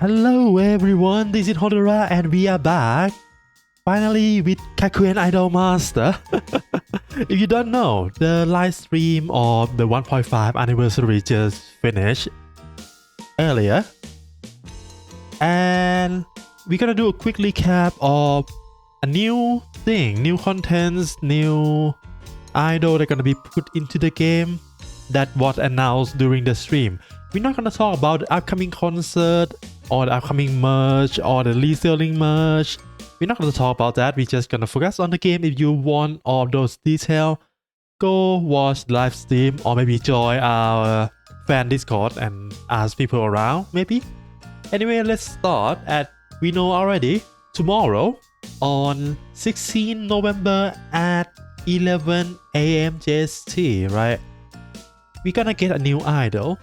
Hello everyone, this is Hodora and we are back finally with Kakuen Idol Master. If you don't know, the live stream of the 1.5 anniversary just finished earlier, and we're gonna do a quick recap of a new thing, new contents, new idol that are gonna be put into the game that was announced during the stream. We're not gonna talk about the upcoming concert or the upcoming merch or the reselling merch. We're not gonna talk about that. We're just gonna focus on the game. If you want all those details, go watch the live stream or maybe join our fan Discord and ask people around maybe. Anyway, let's start we know already tomorrow on 16 November at 11 AM JST, right? We're gonna get a new idol,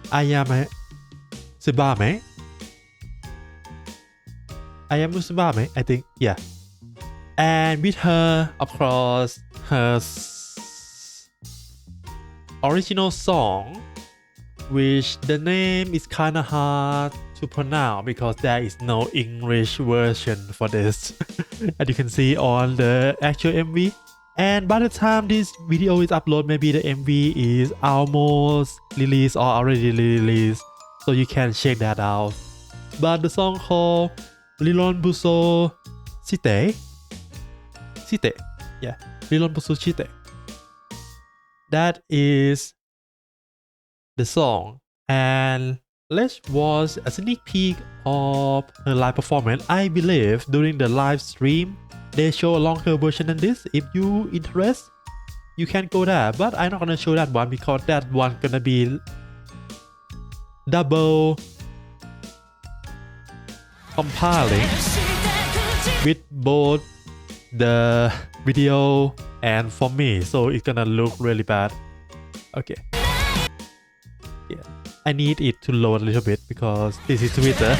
Ayame Tsubame, I think, yeah. And with her, of course, her original song, which the name is kind of hard to pronounce because there is no English version for this, as you can see on the actual MV. And by the time this video is uploaded, maybe the MV is almost released or already released, so you can check that out. But the song called Lilon Buso Shite, yeah, Lilon Buso Shite. That is the song, and let's watch a sneak peek of her live performance. I believe during the live stream they show a longer version than this. If you interest, you can go there, but I'm not gonna show that one because that one gonna be double compiling with both the video and for me, so it's gonna look really bad. Okay, yeah, I need it to load a little bit because this is Twitter.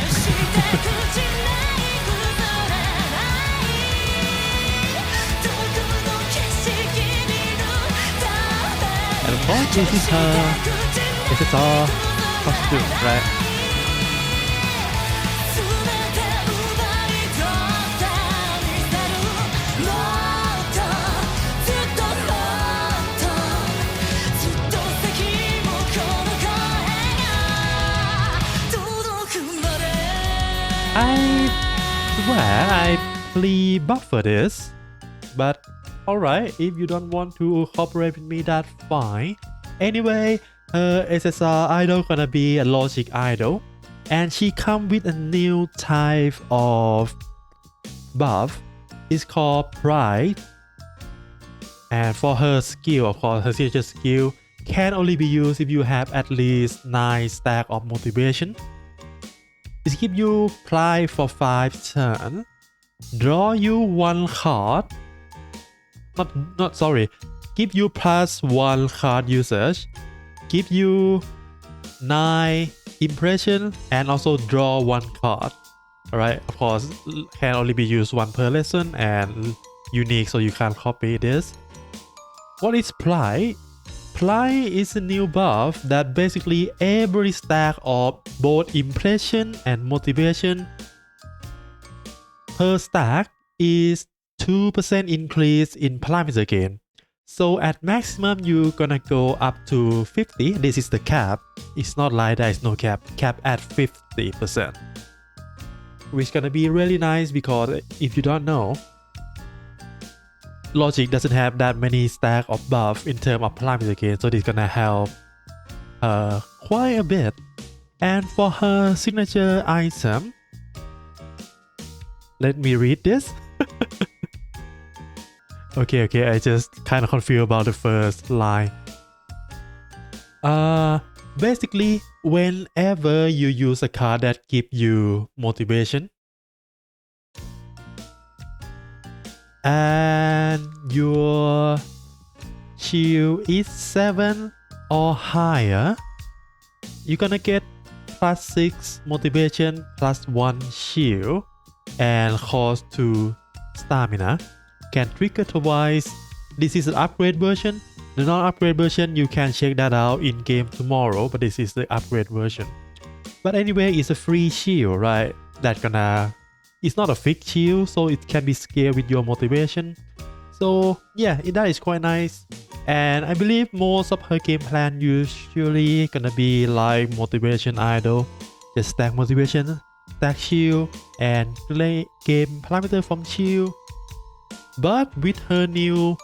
And of course, this is her SSR costume, right? I swear I pre-buffer this, but alright, if you don't want to cooperate with me, that's fine. Anyway, her SSR idol gonna be a logic idol, and she come with a new type of buff. It's called Pride, and for her skill, of course, her signature skill can only be used if you have at least 9 stacks of motivation. It gives you Pride for 5 turns, draw you 1 card, give you +1 card usage, give you 9 impression, and also draw 1 card. Alright, of course, can only be used 1 per lesson and unique, so you can't copy this. What is Pride? Pride is a new buff that basically every stack of both impression and motivation per stack is 2% increase in parameter gain. So at maximum you're gonna go up to 50. This is the cap. It's not like there is no cap. Cap at 50%. Which is gonna be really nice because if you don't know, Logic doesn't have that many stack of buff in terms of parameter gain, so this is gonna help quite a bit. And for her signature item, let me read this. okay, I just kind of confused about the first line. Basically, whenever you use a card that gives you motivation, and your shield is 7 or higher, you're gonna get +6 motivation, +1 shield, and cost 2 stamina. Can trigger twice. This is an upgrade version. The non-upgrade version, you can check that out in game tomorrow, but this is the upgrade version. But anyway, it's a free shield, right? It's not a fixed shield, so it can be scaled with your motivation. So yeah, that is quite nice. And I believe most of her game plan usually gonna be like motivation idol, just stack motivation, stack shield, and play game parameter from shield. But with her new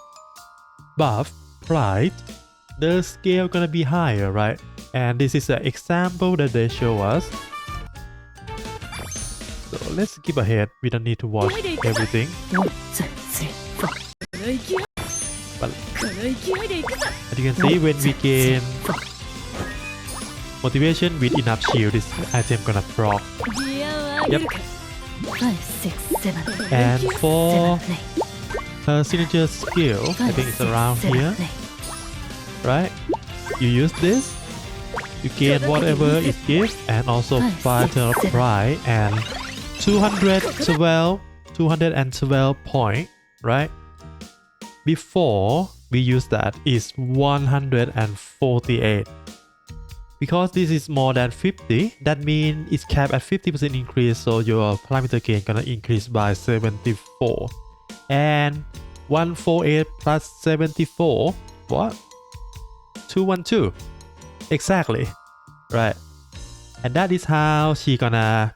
buff, Pride, the scale gonna be higher, right? And this is an example that they show us. So let's skip ahead, we don't need to watch everything. But as you can see, when we gain motivation with enough shield, this item gonna proc. Yep. And for her signature skill, I think it's around here, right? You use this, you gain whatever it gives, and also 5 turn of pride and 212 point, right? Before we use that is 148. Because this is more than 50, that means it's capped at 50% increase, so your parameter gain gonna increase by 74. And 148 plus 74, what? 212. Exactly, right? And that is how she gonna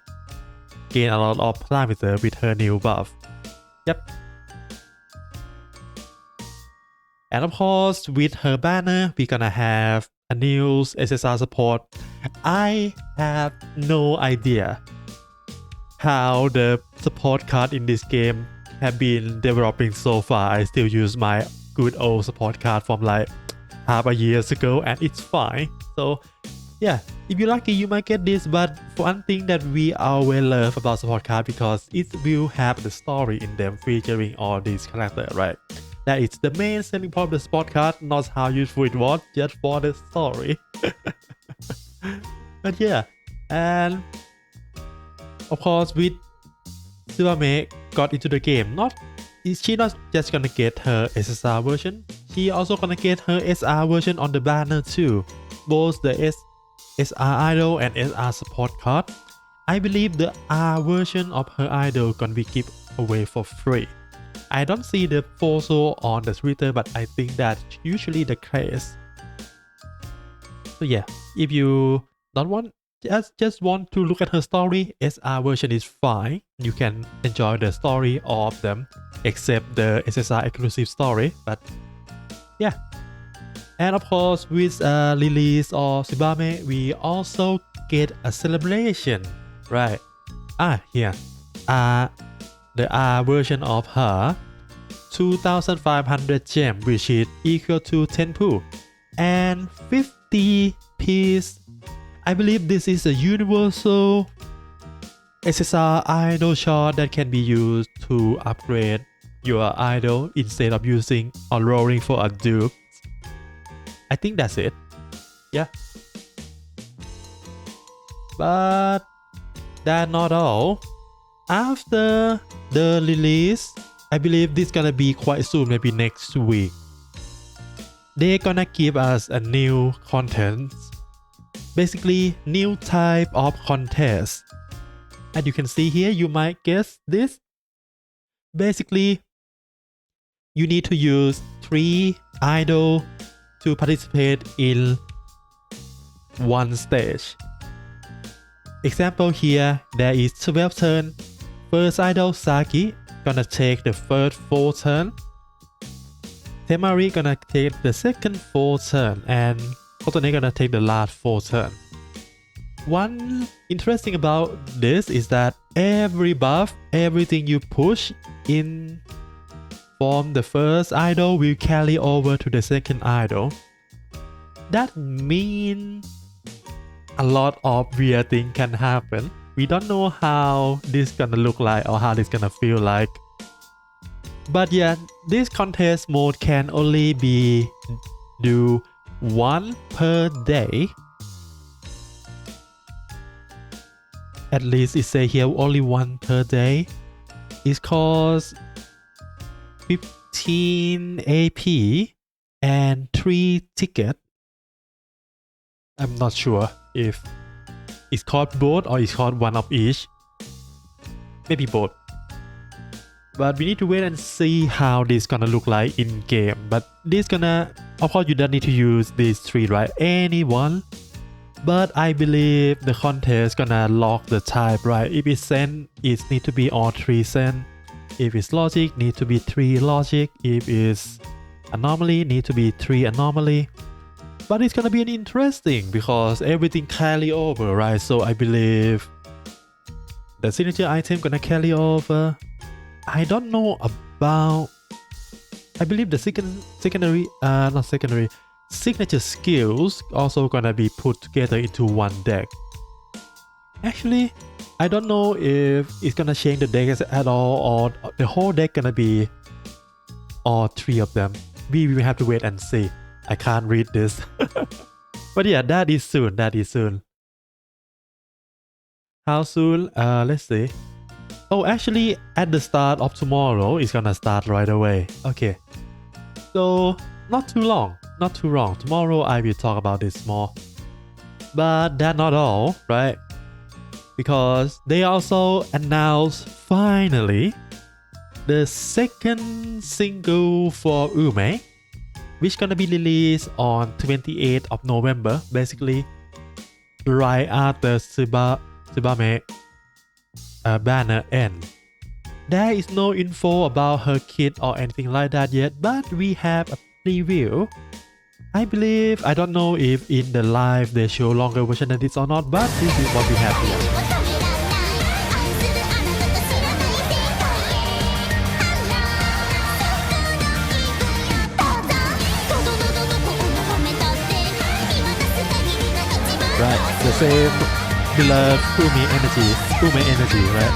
gain a lot of parameter with her new buff. Yep. And of course, with her banner, we're gonna have a new SSR support. I have no idea how the support card in this game have been developing so far. I still use my good old support card from like half a year ago, and it's fine. So yeah, if you're lucky, you might get this. But one thing that we always love about support card, because it will have the story in them featuring all these characters, right? That is the main selling point of the support card, not how useful it was, just for the story. But yeah, and of course with Tsubame got into the game, she not just gonna get her SSR version, she also gonna get her SR version on the banner too. Both the SR idol and SR support card. I believe the R version of her idol gonna be given away for free. I don't see the photo on the Twitter, but I think that's usually the case. So yeah, if you don't want, just want to look at her story, SR version is fine. You can enjoy the story of them, except the SSR exclusive story. But yeah, and of course with release of Tsubame, we also get a celebration, right? Here, the R version of her, 2500 gem, which is equal to 10 pool, and 50 piece. I believe this is a universal SSR idol shot that can be used to upgrade your idol instead of using or rolling for a dupe. I think that's it. Yeah. But that's not all. After the release, I believe this gonna be quite soon, maybe next week, they're gonna give us a new content, basically new type of contest. And you can see here, you might guess this. Basically, you need to use 3 idol to participate in one stage. Example here, there is 12 turn. First idol Saki gonna take the first 4 turn. Temari gonna take the second 4 turn, and Kotone gonna take the last 4 turn. One interesting about this is that every buff, everything you push in from the first idol will carry over to the second idol. That means a lot of weird things can happen. We don't know how this gonna look like or how this gonna feel like. But yeah, this contest mode can only be do 1 per day. At least it say here only 1 per day. It costs 15 AP and 3 tickets. I'm not sure if It's called both or it's called one of each. Maybe both. But we need to wait and see how this gonna look like in game. But this gonna, of course you don't need to use these three, right? Anyone. But I believe the contest gonna lock the type, right? If it's send, it need to be all 3 send. If it's logic, need to be 3 logic. If it's anomaly, need to be 3 anomaly. But it's gonna be an interesting because everything carry over, right? So I believe the signature item gonna carry over. I don't know about. I believe the signature skills also gonna be put together into one deck. Actually, I don't know if it's gonna change the deck at all or the whole deck gonna be all 3 of them. We will have to wait and see. I can't read this. But yeah, that is soon. That is soon. How soon? Let's see. Oh, actually, at the start of tomorrow, it's gonna start right away. Okay. So, not too long. Not too long. Tomorrow, I will talk about this more. But that's not all, right? Because they also announced finally the second single for Ume, which gonna be released on 28th of November, basically right after Tsubame banner end. There is no info about her kid or anything like that yet, but we have a preview. I believe, I don't know if in the live they show longer version than this or not, but this is what we have here. Right, the same beloved Ume energy, right?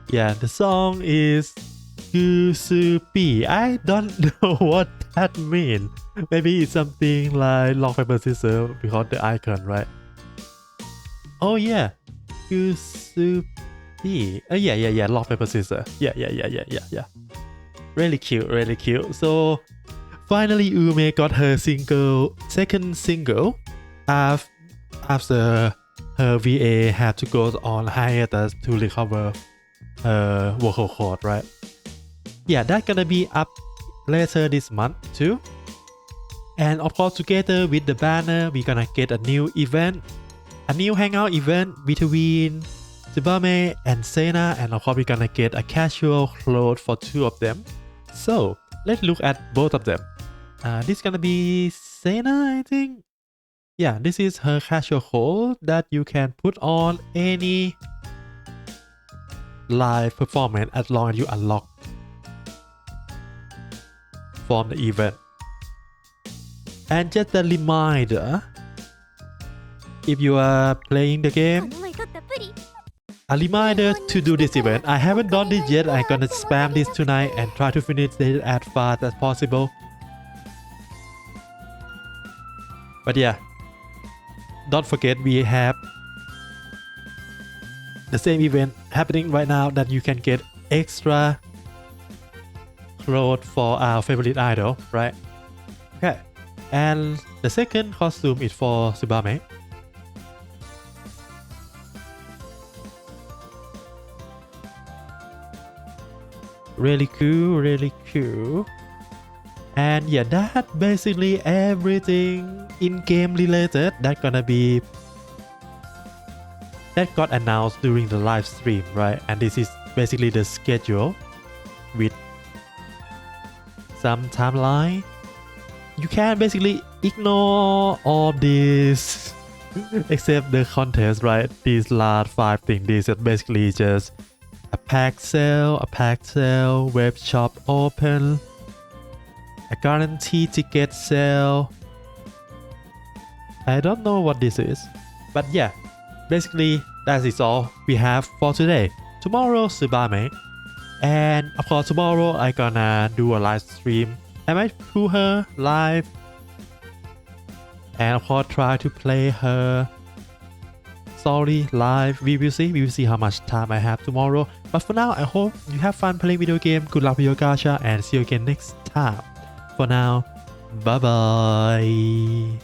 Yeah, the song is Kusupi. I don't know what that means. Maybe it's something like rock, paper, scissors because the icon, right? Oh yeah, Kusupi. Yeah. Rock, paper, scissors. Yeah. Really cute. So finally, Ume got her second single after her VA had to go on hiatus to recover her vocal cord, right? Yeah, that's gonna be up later this month too. And of course, together with the banner, we're gonna get a new event, a new hangout event between Tsubame and Sena, and of course, we're gonna get a casual clothes for 2 of them. So let's look at both of them. This is gonna be Sena, I think. Yeah, this is her casual clothes that you can put on any live performance as long as you unlock from the event. And just a reminder, if you are playing the game, a reminder to do this event. I haven't done this yet. I'm gonna spam this tonight and try to finish it as fast as possible. But yeah, don't forget we have the same event happening right now that you can get extra clothes for our favorite idol, right? Okay, and the second costume is for Tsubame. Really cool. And yeah, that basically everything in-game related that got announced during the live stream, right? And this is basically the schedule with some timeline. You can basically ignore all this except the contest, right? These last 5 things. These are basically just a pack sale, web shop open, a guarantee ticket sale. I don't know what this is, but yeah, basically that is all we have for today. Tomorrow, Tsubame, and of course tomorrow I gonna do a live stream. I might pull her live and of course try to play her story live. We will see how much time I have tomorrow. But for now, I hope you have fun playing video game. Good luck with your gacha and see you again next time. For now, bye bye.